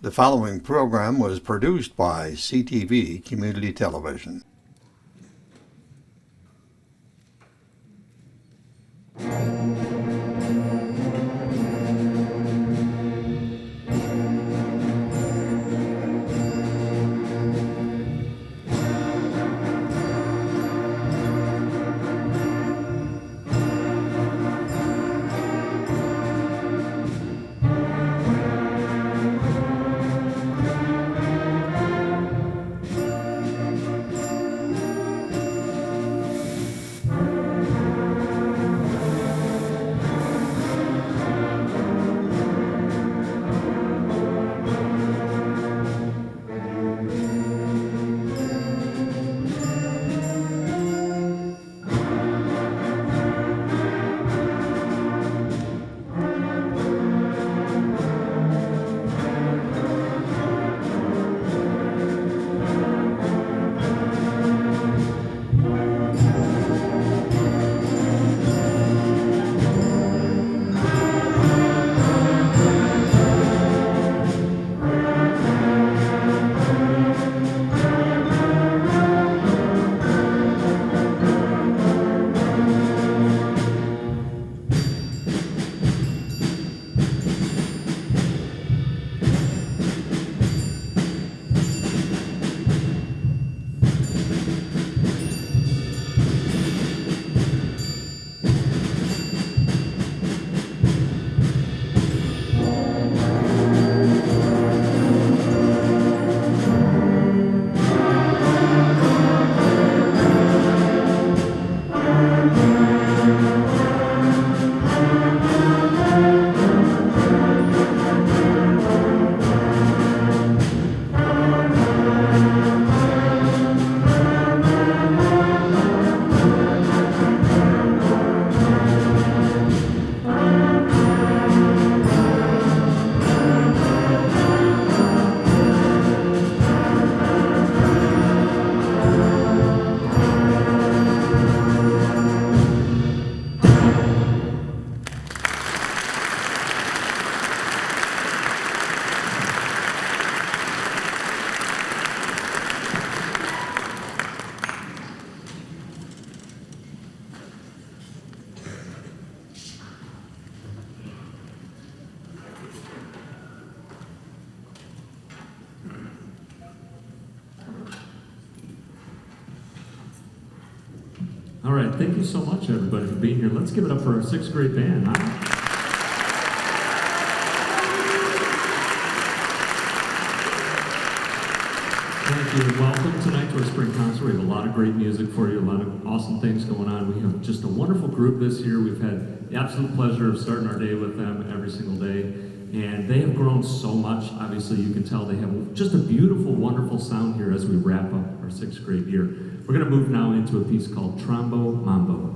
The following program was produced by CTV Community Television. All right, thank you so much, everybody, for being here. Let's give it up for our sixth grade band. Thank you, and welcome tonight to our spring concert. We have a lot of great music for you, a lot of awesome things going on. We have just a wonderful group this year. We've had the absolute pleasure of starting our day with them every single day, and they have grown so much. Obviously, you can tell they have just a beautiful, wonderful sound here as we wrap up our sixth grade year. We're going to move now into a piece called Trombo Mambo.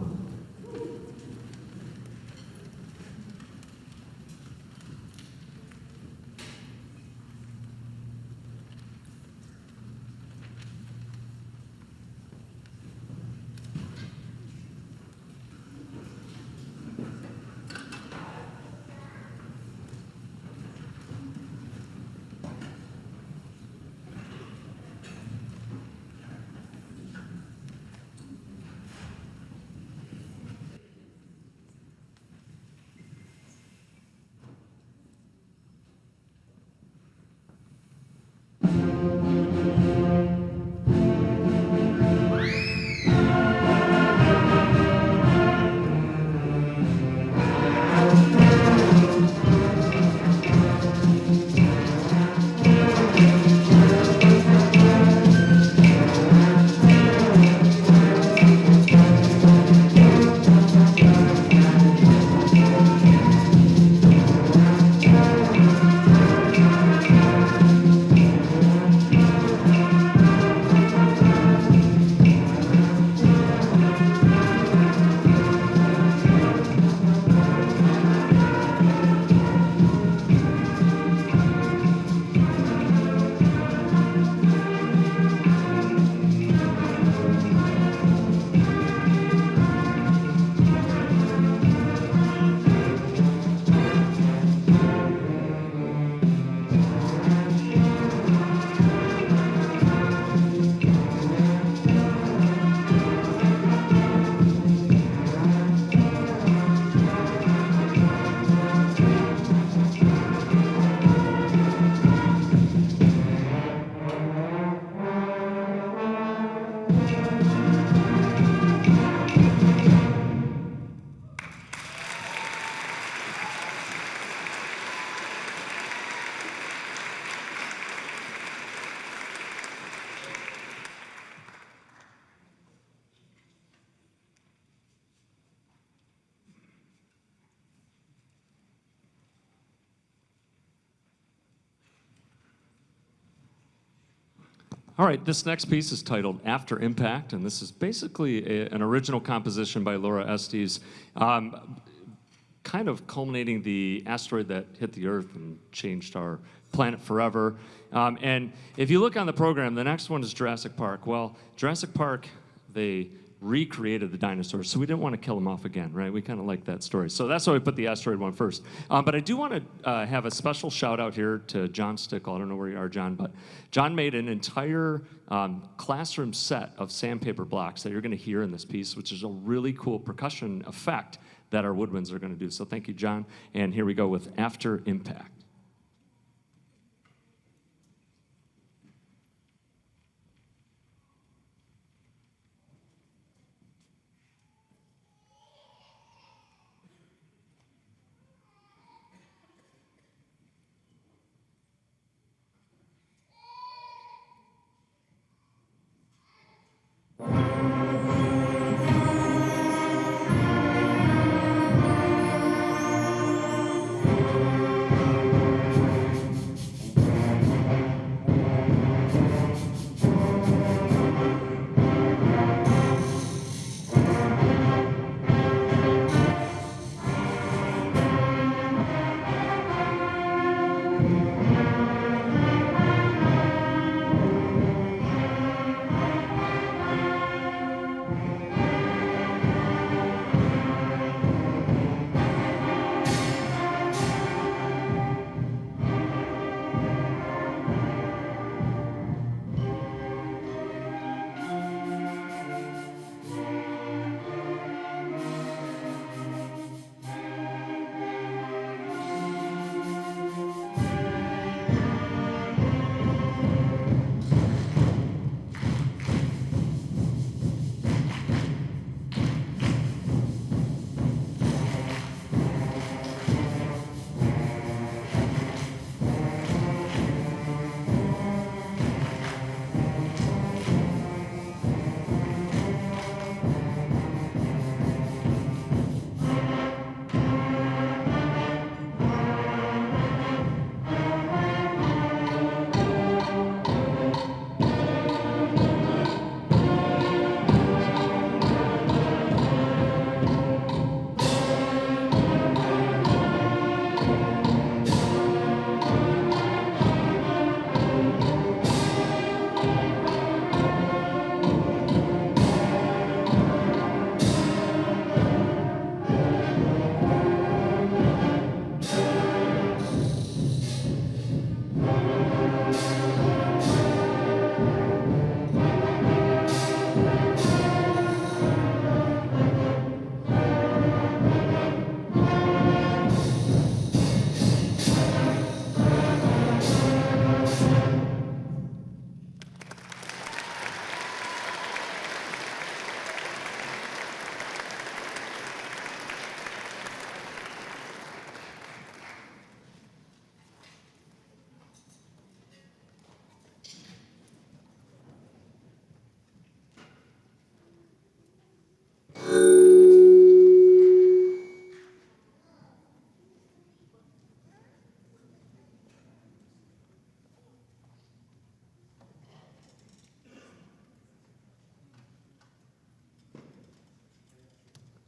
All right, this next piece is titled After Impact, and this is basically an original composition by Laura Estes, kind of culminating the asteroid that hit the Earth and changed our planet forever. And if you look on the program, the next one is Jurassic Park. Well, Jurassic Park, they recreated the dinosaurs, so we didn't want to kill them off again, right? We kind of like that story. So that's why we put the asteroid one first. But I do want to have a special shout out here to John Stickle. I don't know where you are, John, but John made an entire classroom set of sandpaper blocks that you're going to hear in this piece, which is a really cool percussion effect that our woodwinds are going to do. So thank you, John. And here we go with After Impact.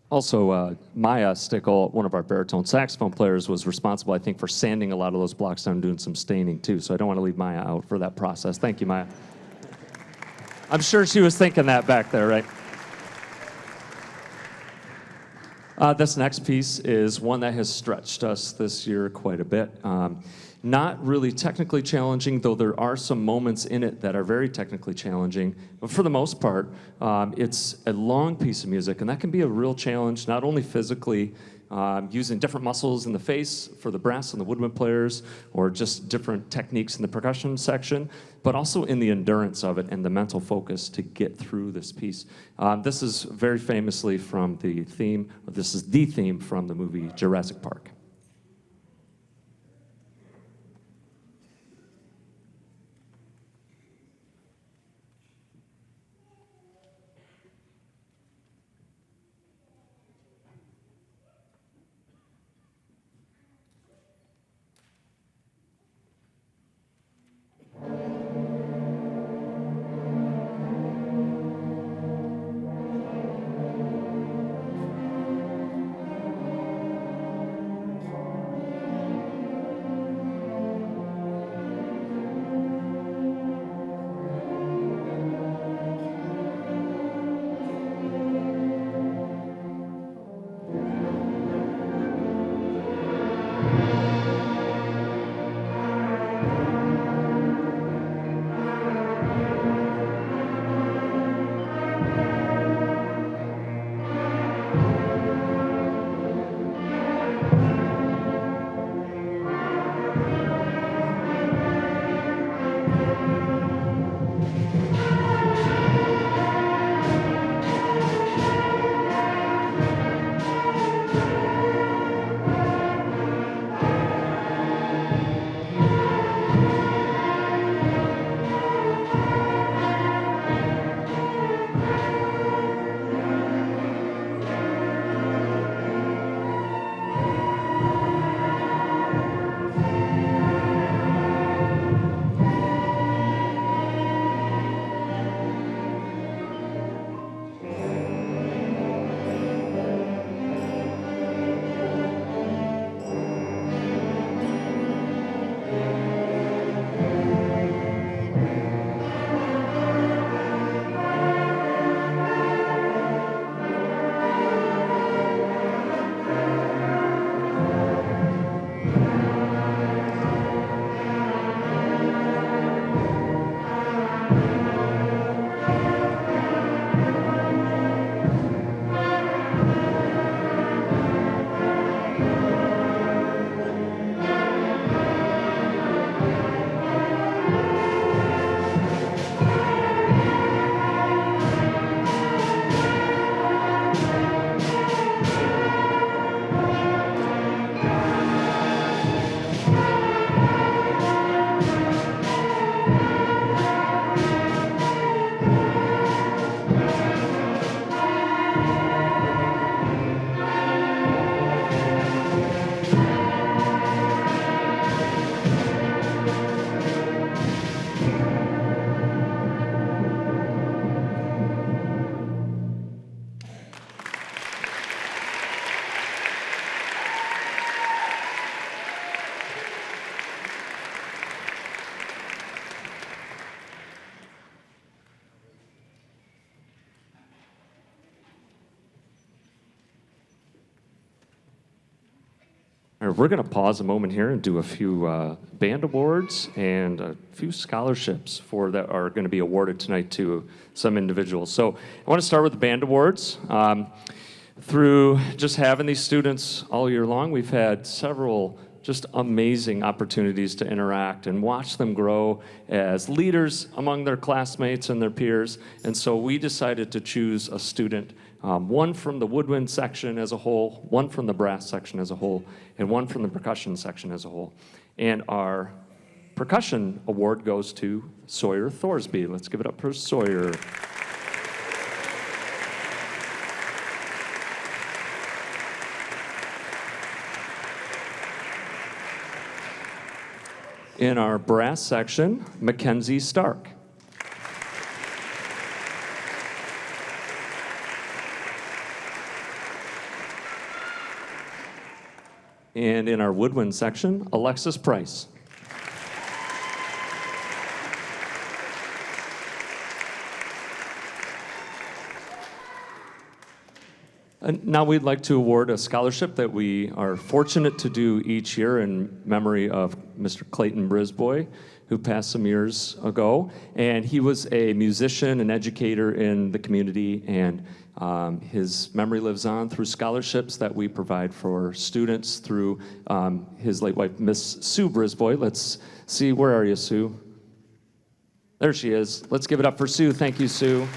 Also, Maya Stickle, one of our baritone saxophone players, was responsible, I think, for sanding a lot of those blocks down and doing some staining, too. So I don't want to leave Maya out for that process. Thank you, Maya. I'm sure she was thinking that back there, right? This next piece is one that has stretched us this year quite a bit. Not really technically challenging, though there are some moments in it that are very technically challenging. But for the most part, it's a long piece of music, and that can be a real challenge, not only physically, using different muscles in the face for the brass and the woodwind players, or just different techniques in the percussion section, but also in the endurance of it and the mental focus to get through this piece. This is very famously from the theme, this is the theme from the movie Jurassic Park. All right, we're going to pause a moment here and do a few band awards and a few scholarships that are going to be awarded tonight to some individuals. So I want to start with the band awards. Through just having these students all year long, we've had several just amazing opportunities to interact and watch them grow as leaders among their classmates and their peers. And so we decided to choose a student, one from the woodwind section as a whole, one from the brass section as a whole, and one from the percussion section as a whole. And our percussion award goes to Sawyer Thorsby. Let's give it up for Sawyer. In our brass section, Mackenzie Stark. And in our woodwind section, Alexis Price. And now we'd like to award a scholarship that we are fortunate to do each year in memory of Mr. Clayton Brisboy, who passed some years ago. And he was a musician and educator in the community, and his memory lives on through scholarships that we provide for students through his late wife, Miss Sue Brisboy. Let's see, where are you, Sue? There she is. Let's give it up for Sue. Thank you, Sue.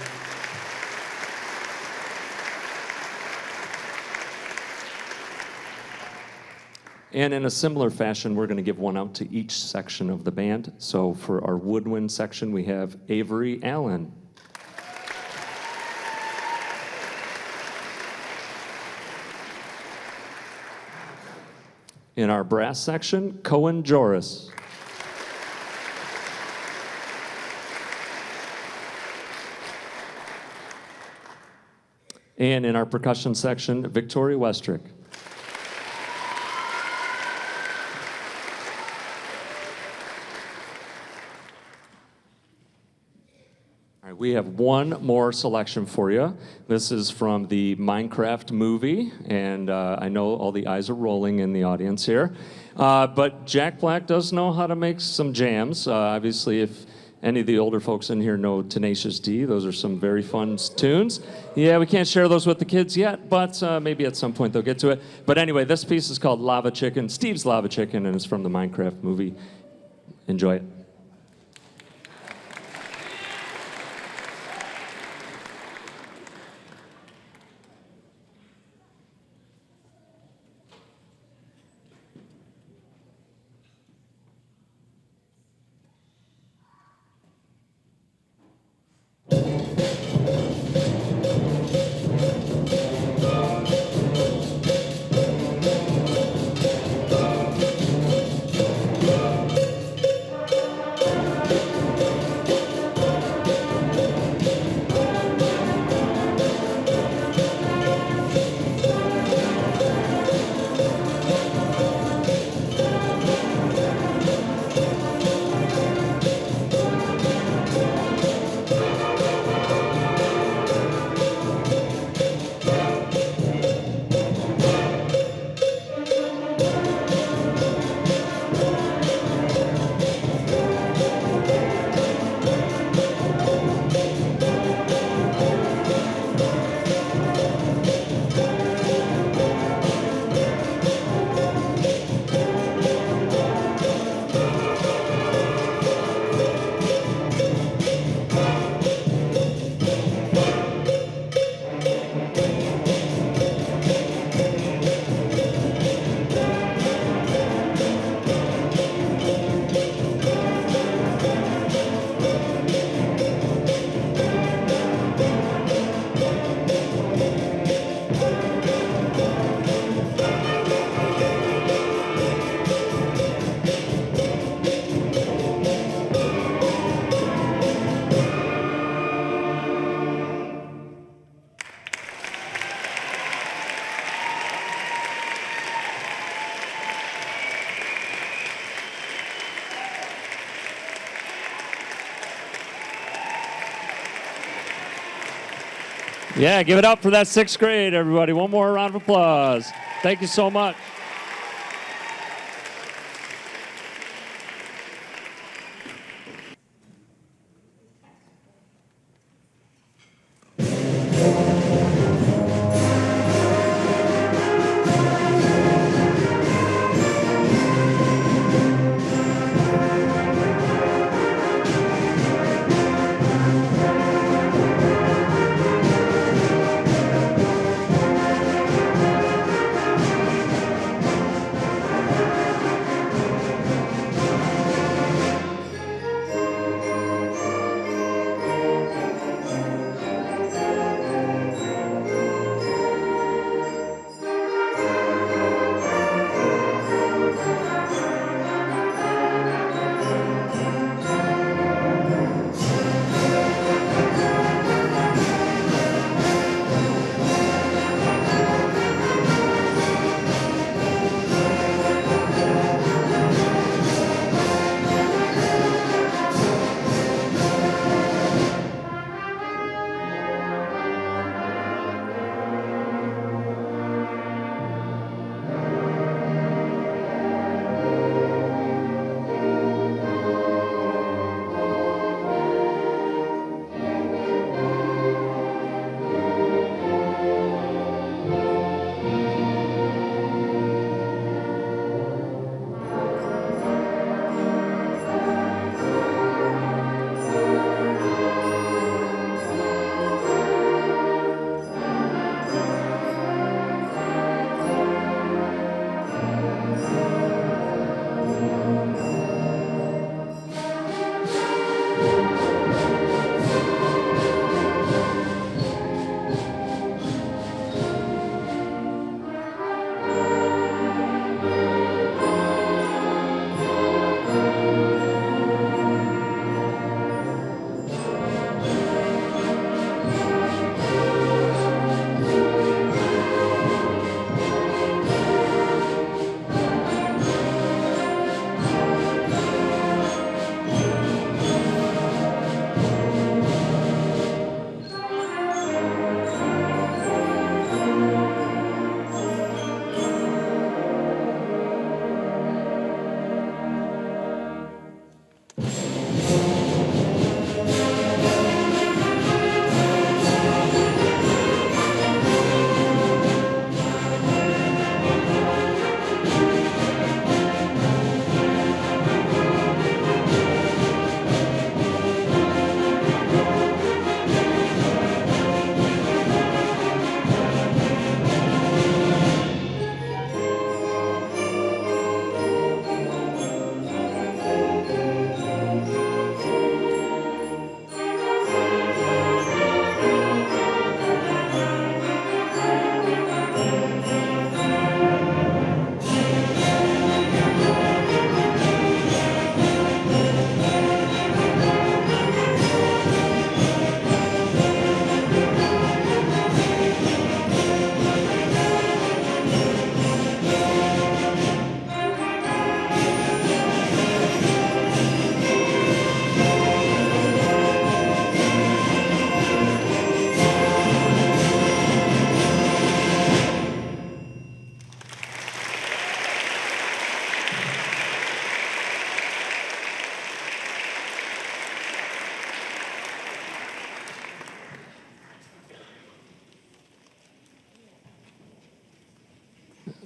And in a similar fashion, we're going to give one out to each section of the band. So for our woodwind section, we have Avery Allen. In our brass section, Cohen Joris. And in our percussion section, Victoria Westrick. We have one more selection for you. This is from the Minecraft movie, and I know all the eyes are rolling in the audience here. But Jack Black does know how to make some jams. Obviously, if any of the older folks in here know Tenacious D, those are some very fun tunes. Yeah, we can't share those with the kids yet, but maybe at some point they'll get to it. But anyway, this piece is called Lava Chicken, Steve's Lava Chicken, and it's from the Minecraft movie. Enjoy it. Yeah, give it up for that 6th grade, everybody. One more round of applause. Thank you so much.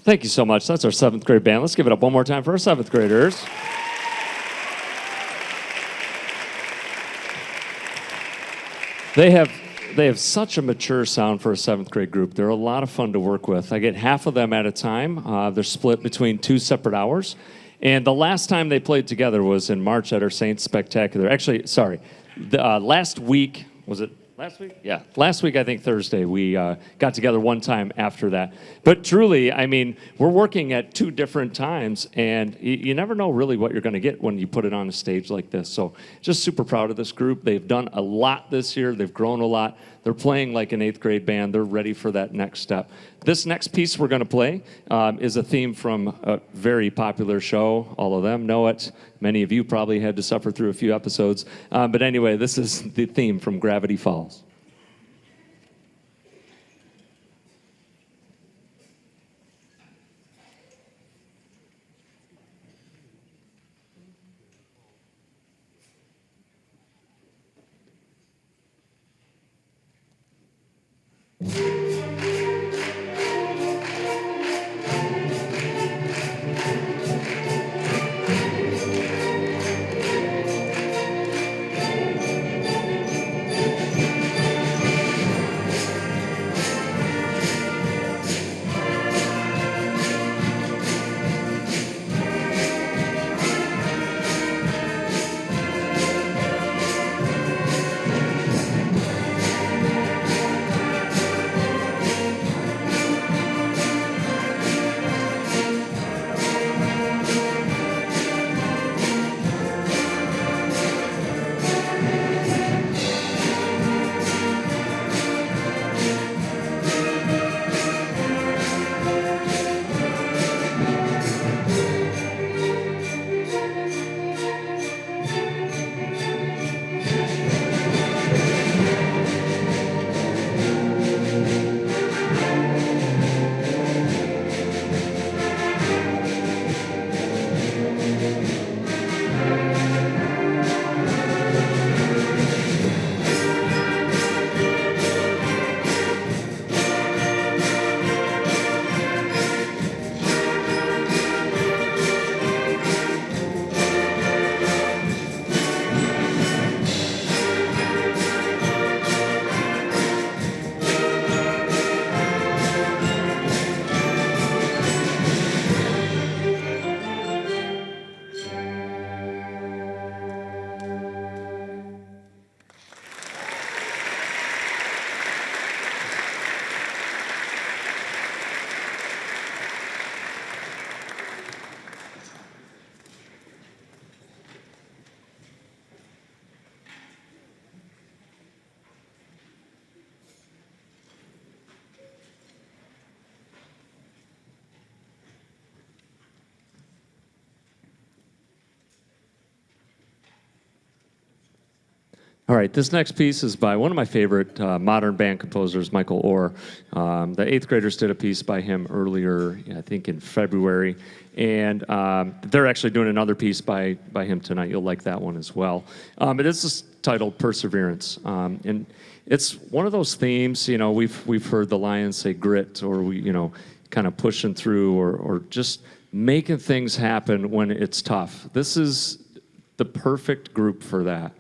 Thank you so much. That's our 7th grade band. Let's give it up one more time for our 7th graders. They have such a mature sound for a 7th grade group. They're a lot of fun to work with. I get half of them at a time. They're split between 2 separate hours. And the last time they played together was in March at our Saints Spectacular. Actually, sorry, last week, was it last week? Yeah, last week, I think Thursday, we got together one time after that. But truly, I mean, we're working at 2 different times, and you never know really what you're going to get when you put it on a stage like this. So just super proud of this group. They've done a lot this year. They've grown a lot. They're playing like an 8th grade band. They're ready for that next step. This next piece we're going to play is a theme from a very popular show. All of them know it. Many of you probably had to suffer through a few episodes. But anyway, this is the theme from Gravity Falls. All right, this next piece is by one of my favorite modern band composers, Michael Orr. The 8th graders did a piece by him earlier, I think in February, and they're actually doing another piece by him tonight. You'll like that one as well. It is titled Perseverance, and it's one of those themes, you know, we've heard the Lions say grit, or kind of pushing through, or just making things happen when it's tough. This is the perfect group for that.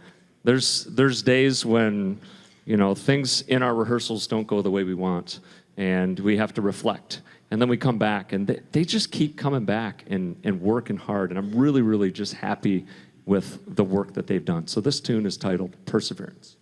There's days when, things in our rehearsals don't go the way we want, and we have to reflect. And then we come back, and they just keep coming back and working hard. And I'm really, really just happy with the work that they've done. So this tune is titled Perseverance.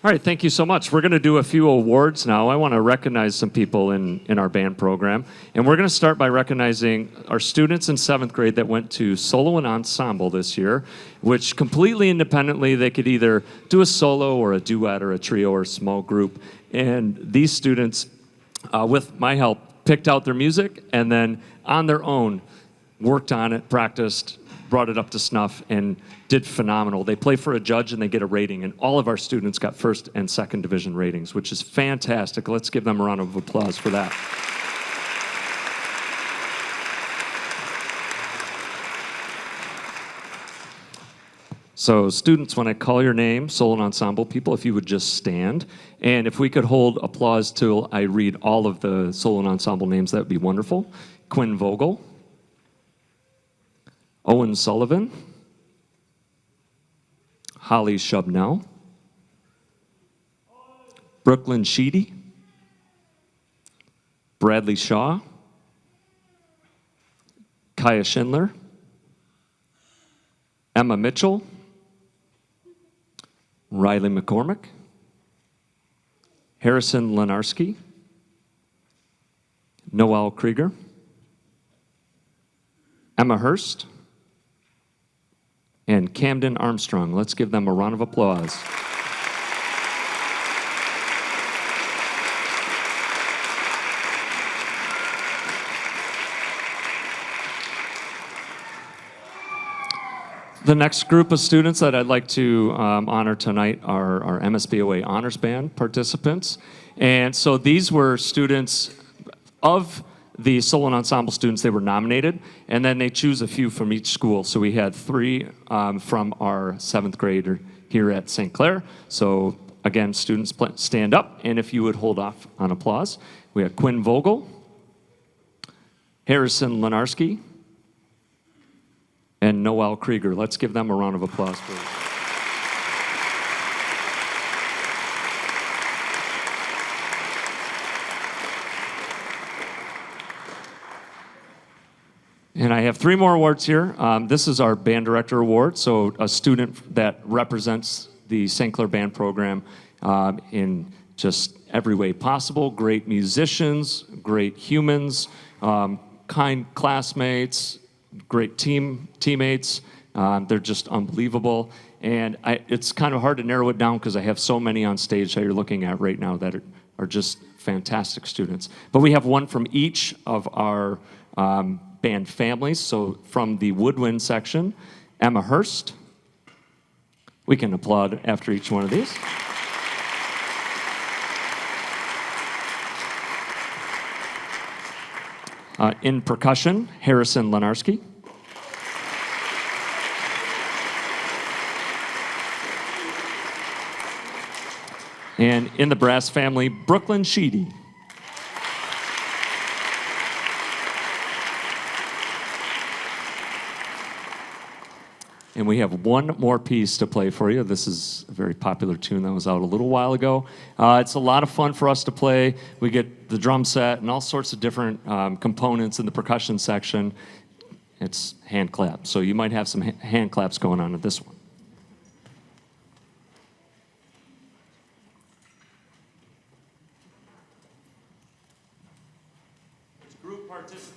All right, thank you so much. We're going to do a few awards now. I want to recognize some people in our band program. And we're going to start by recognizing our students in 7th grade that went to solo and ensemble this year, which completely independently, they could either do a solo or a duet or a trio or a small group. And these students, with my help, picked out their music and then on their own worked on it, practiced, brought it up to snuff, and did phenomenal. They play for a judge and they get a rating, and all of our students got 1st and 2nd division ratings, which is fantastic. Let's give them a round of applause for that. So students, when I call your name, solo and ensemble people, if you would just stand. And if we could hold applause till I read all of the solo and ensemble names, that would be wonderful. Quinn Vogel, Owen Sullivan, Holly Shubnell, Brooklyn Sheedy, Bradley Shaw, Kaya Schindler, Emma Mitchell, Riley McCormick, Harrison Lenarski, Noel Krieger, Emma Hurst, and Camden Armstrong. Let's give them a round of applause. The next group of students that I'd like to honor tonight are our MSBOA Honors Band participants. And so these were students of the solo and ensemble students. They were nominated, and then they choose a few from each school. So we had 3 from our 7th grade here at St. Clair. So again, students stand up, and if you would hold off on applause. We have Quinn Vogel, Harrison Lenarski, and Noel Krieger. Let's give them a round of applause, please. And I have 3 more awards here. This is our Band Director Award, so a student that represents the St. Clair Band program in just every way possible. Great musicians, great humans, kind classmates, great teammates. They're just unbelievable. And it's kind of hard to narrow it down because I have so many on stage that you're looking at right now that are just fantastic students. But we have one from each of our band families. So from the woodwind section, Emma Hurst. We can applaud after each one of these. In percussion, Harrison Lenarski. And in the brass family, Brooklyn Sheedy. And we have one more piece to play for you. This is a very popular tune that was out a little while ago. It's a lot of fun for us to play. We get the drum set and all sorts of different components in the percussion section. It's hand clap. So you might have some hand claps going on at this one. It's group participation.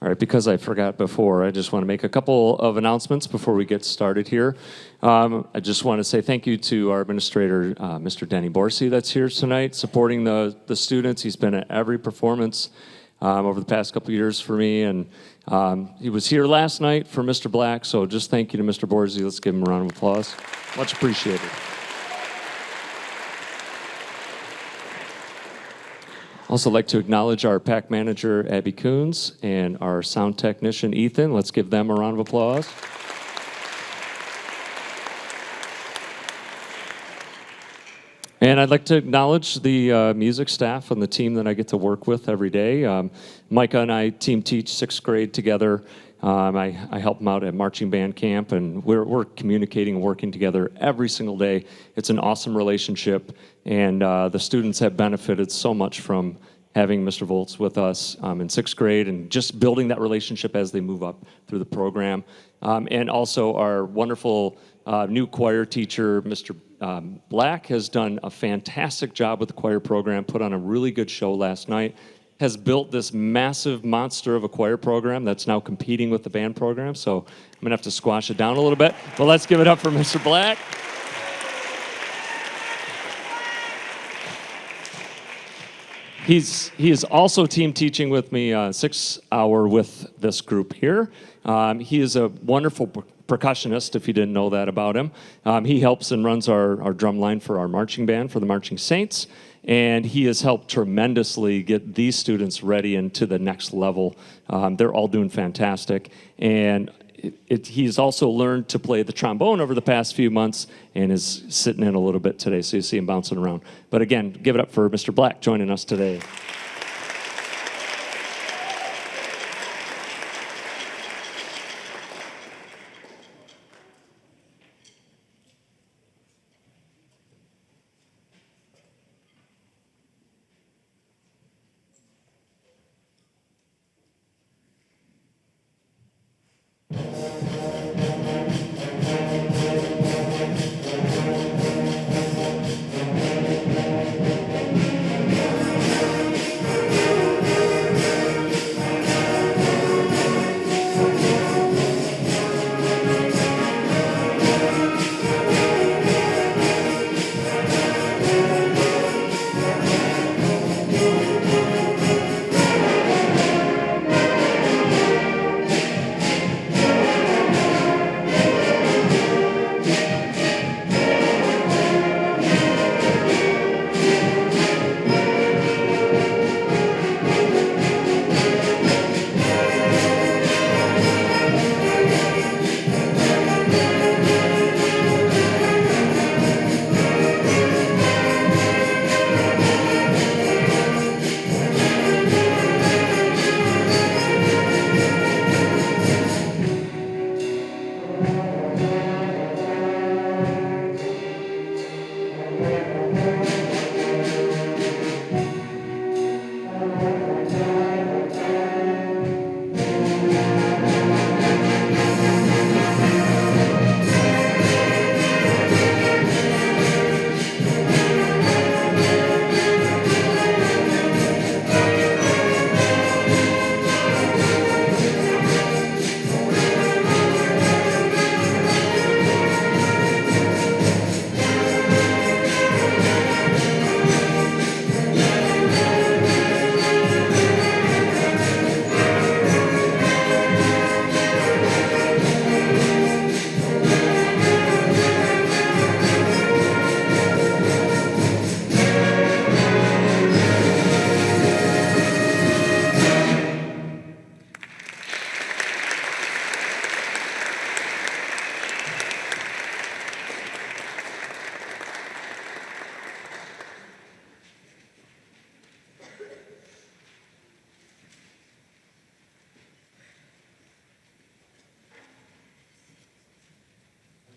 All right, because I forgot before, I just want to make a couple of announcements before we get started here. I just want to say thank you to our administrator, Mr. Denny Borsey, that's here tonight, supporting the students. He's been at every performance over the past couple of years for me, and he was here last night for Mr. Black, so just thank you to Mr. Borsey. Let's give him a round of applause. Much appreciated. Also like to acknowledge our pack manager, Abby Coons, and our sound technician, Ethan. Let's give them a round of applause. And I'd like to acknowledge the music staff and the team that I get to work with every day. Micah and I team teach 6th grade together. I help them out at marching band camp, and we're communicating and working together every single day. It's an awesome relationship, and the students have benefited so much from having Mr. Volz with us in 6th grade and just building that relationship as they move up through the program. And also our wonderful new choir teacher, Mr. Black, has done a fantastic job with the choir program, put on a really good show last night, has built this massive monster of a choir program that's now competing with the band program. So I'm gonna have to squash it down a little bit, but let's give it up for Mr. Black. He is also team teaching with me 6 hour with this group here. He is a wonderful percussionist, if you didn't know that about him. He helps and runs our drum line for our marching band, for the Marching Saints. And he has helped tremendously get these students ready and to the next level. They're all doing fantastic. And he's also learned to play the trombone over the past few months and is sitting in a little bit today, so you see him bouncing around. But again, give it up for Mr. Black joining us today.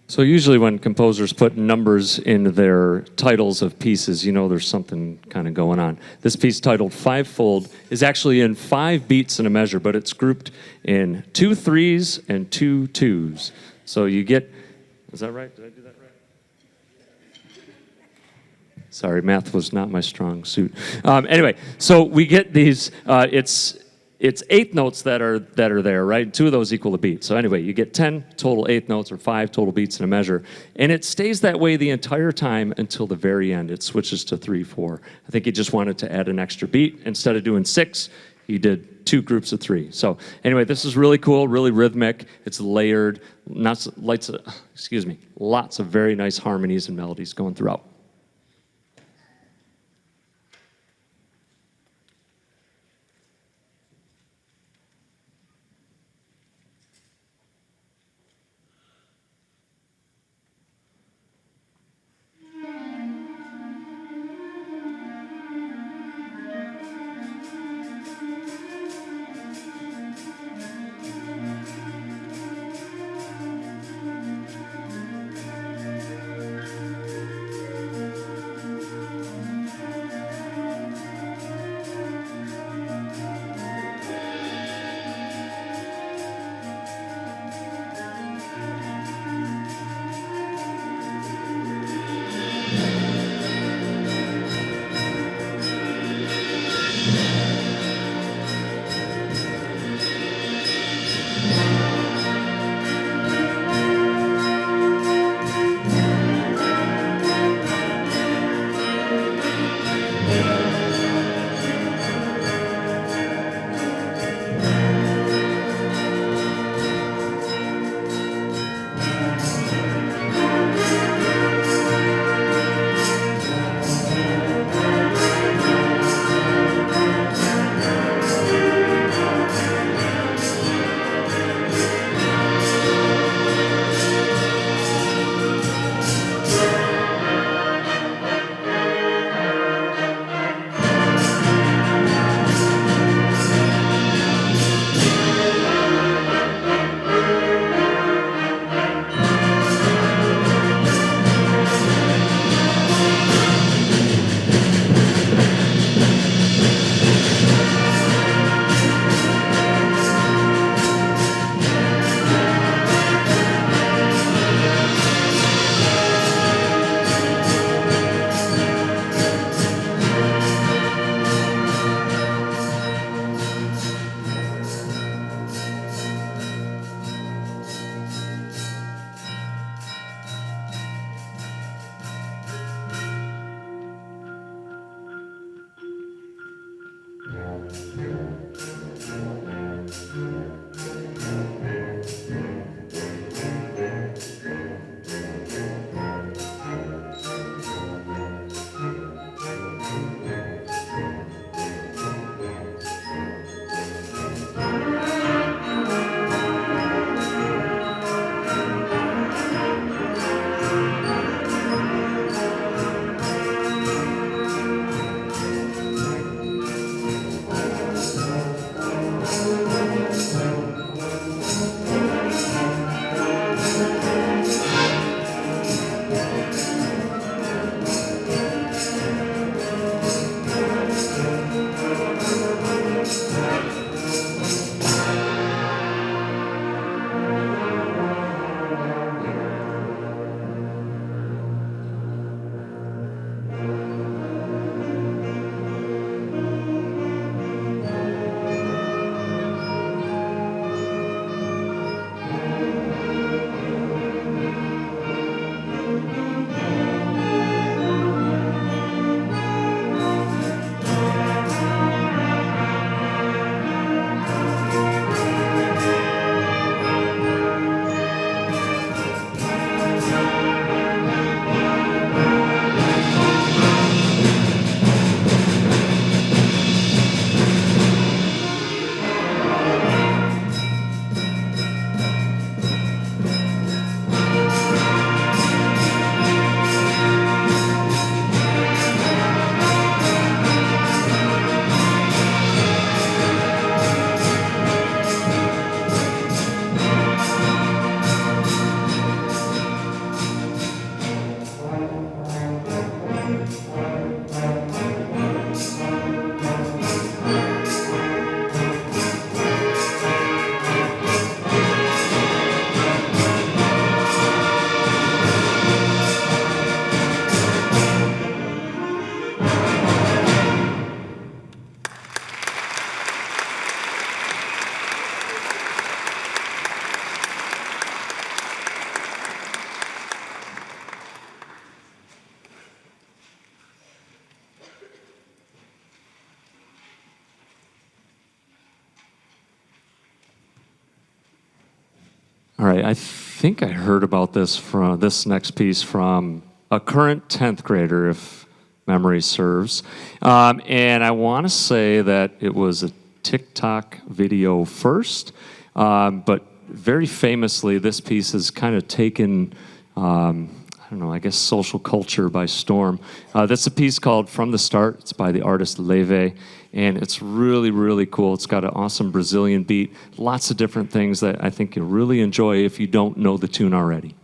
So usually when composers put numbers in their titles of pieces, you know there's something kind of going on. This piece titled Fivefold is actually in 5 beats and a measure, but it's grouped in 2 3s and 2 2s. So you get, is that right? Did I do that right? Sorry, math was not my strong suit. Anyway, so we get these, it's eighth notes that are there, right? 2 of those equal a beat. So anyway, you get 10 total eighth notes or 5 total beats in a measure, and it stays that way the entire time until the very end. It switches to 3/4. I think he just wanted to add an extra beat. Instead of doing 6, he did 2 groups of 3. So anyway, this is really cool, really rhythmic. It's layered, lots of very nice harmonies and melodies going throughout. All right, I think I heard about this next piece from a current 10th grader, if memory serves. And I want to say that it was a TikTok video first, but very famously, this piece has kind of taken, I don't know, I guess social culture by storm. That's a piece called From the Start. It's by the artist Leve, and it's really, really cool. It's got an awesome Brazilian beat, lots of different things that I think you'll really enjoy if you don't know the tune already.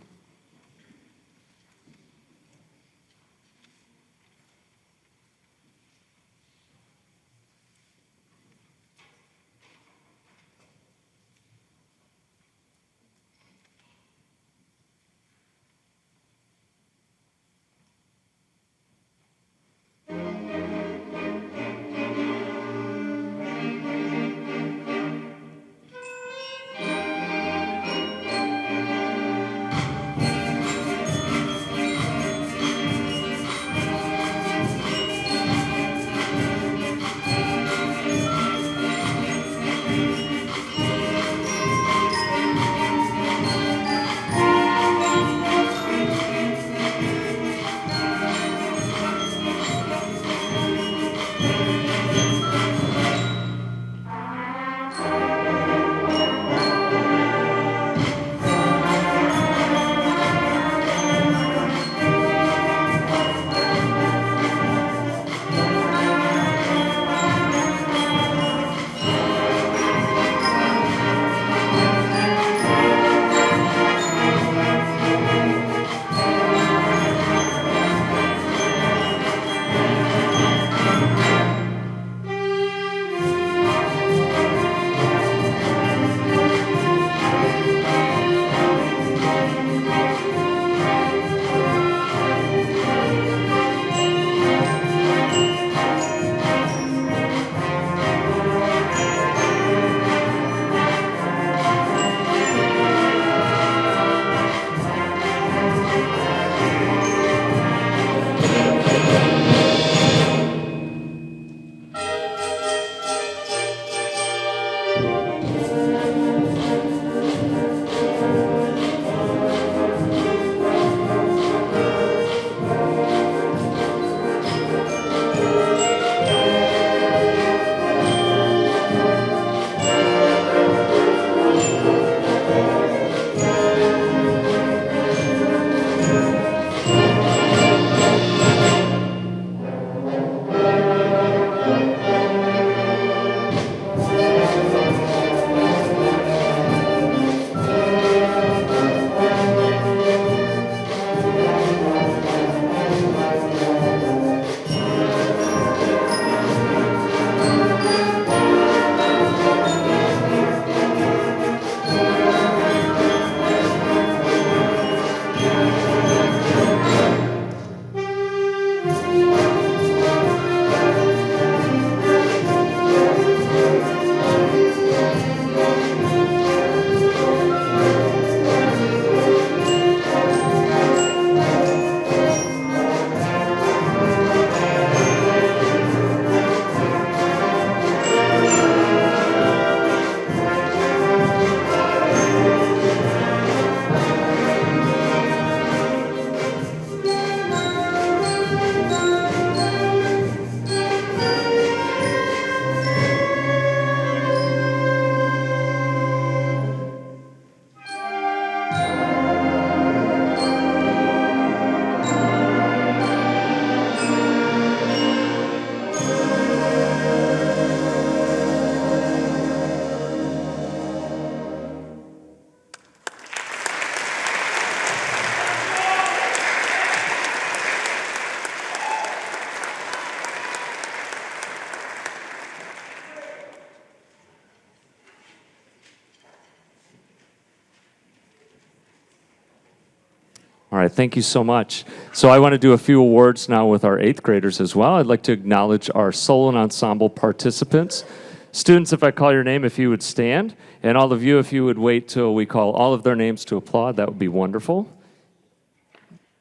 All right, thank you so much. So I want to do a few awards now with our 8th graders as well. I'd like to acknowledge our solo and ensemble participants. Students, if I call your name, if you would stand, and all of you, if you would wait till we call all of their names to applaud, that would be wonderful.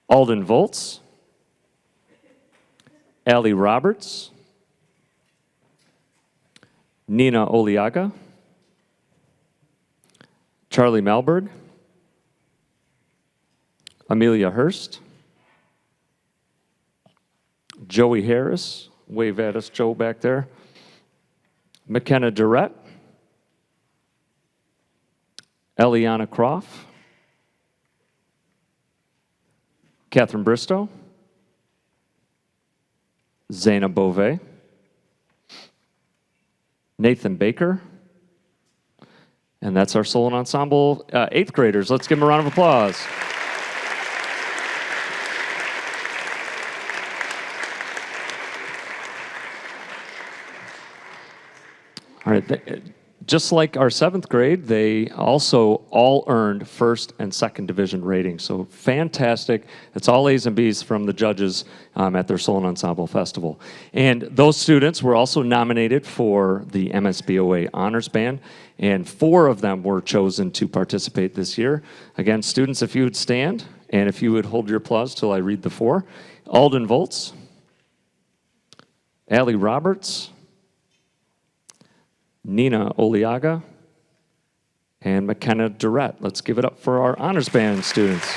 Alden Volz, Allie Roberts, Nina Oliaga, Charlie Malberg, Amelia Hurst, Joey Harris, wave at us, Joe, back there, McKenna Durrett, Eliana Croft, Catherine Bristow, Zaina Beauvais, Nathan Baker, and that's our solo ensemble 8th graders. Let's give them a round of applause. All right, just like our 7th grade, they also all earned 1st and 2nd division ratings. So fantastic. It's all A's and B's from the judges at their Solo Ensemble Festival. And those students were also nominated for the MSBOA Honors Band, and 4 of them were chosen to participate this year. Again, students, if you would stand, and if you would hold your applause till I read the 4. Alden Volz, Allie Roberts, Nina Oliaga, and McKenna Durrett. Let's give it up for our Honors Band students.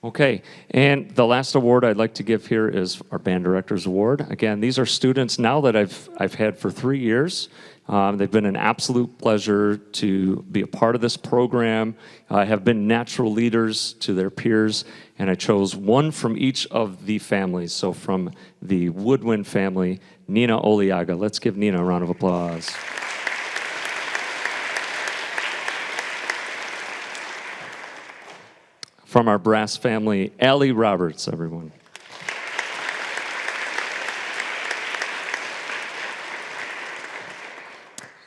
Okay, and the last award I'd like to give here is our Band Director's Award. Again, these are students now that I've had for 3 years. They've been an absolute pleasure to be a part of this program, have been natural leaders to their peers, and I chose one from each of the families. So from the Woodwind family, Nina Oliaga. Let's give Nina a round of applause. From our brass family, Allie Roberts, everyone.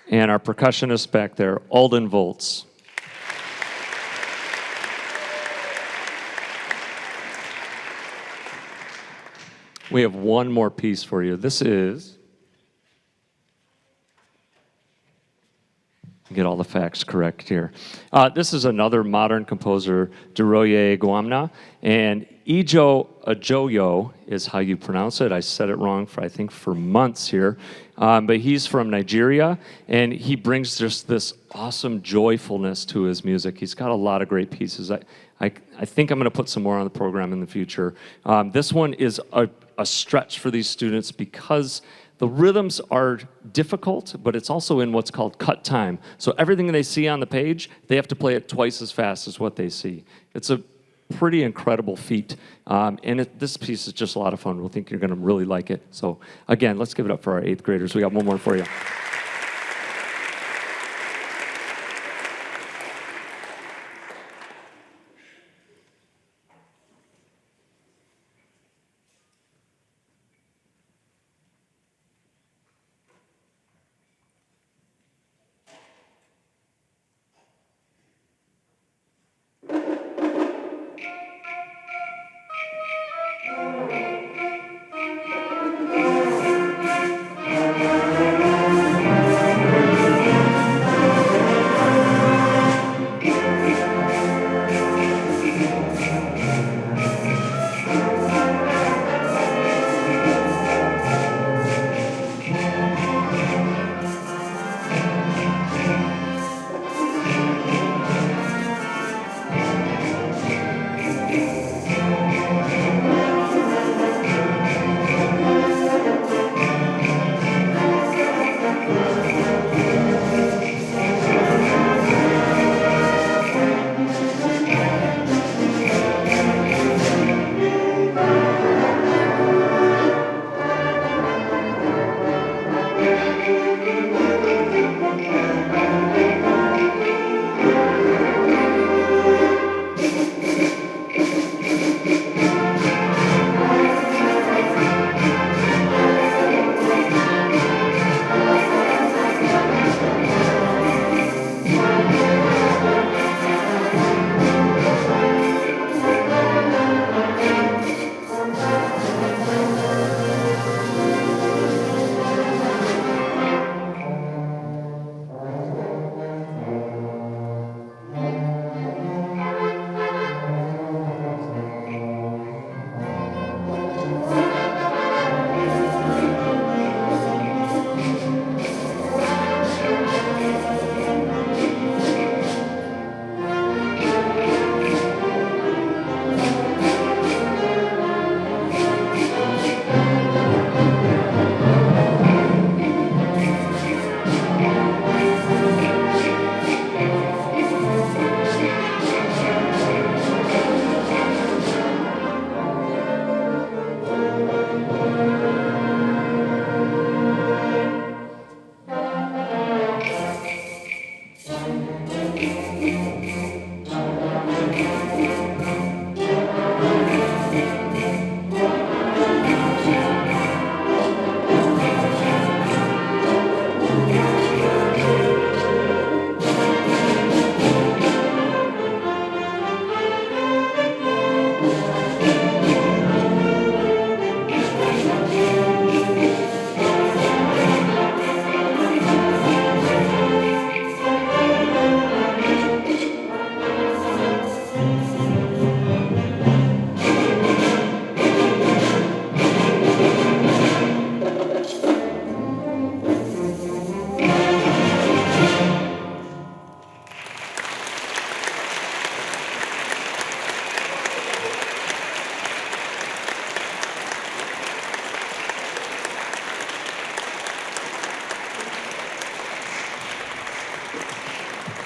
And our percussionist back there, Alden Volz. We have one more piece for you. This is, get all the facts correct here. This is another modern composer, Duroye Guamna, and Ijo Ajoyo is how you pronounce it. I said it wrong for, I think, for months here. But he's from Nigeria, and he brings just this awesome joyfulness to his music. He's got a lot of great pieces. I think I'm going to put some more on the program in the future. This one is a stretch for these students because the rhythms are difficult, but it's also in what's called cut time. So everything they see on the page, they have to play it twice as fast as what they see. It's a pretty incredible feat, and this piece is just a lot of fun. We'll think you're going to really like it. So again, let's give it up for our 8th graders. We got one more for you.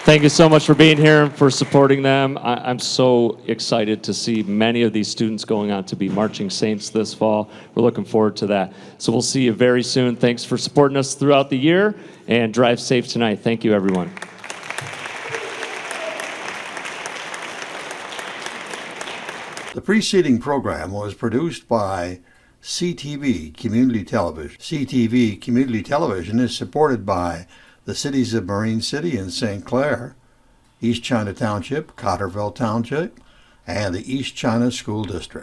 Thank you so much for being here and for supporting them. I'm so excited to see many of these students going on to be marching saints this fall. We're looking forward to that. So we'll see you very soon. Thanks for supporting us throughout the year, and drive safe tonight. Thank you, everyone. The preceding program was produced by CTV Community Television. CTV Community Television is supported by the cities of Marine City and St. Clair, East China Township, Cotterville Township, and the East China School District.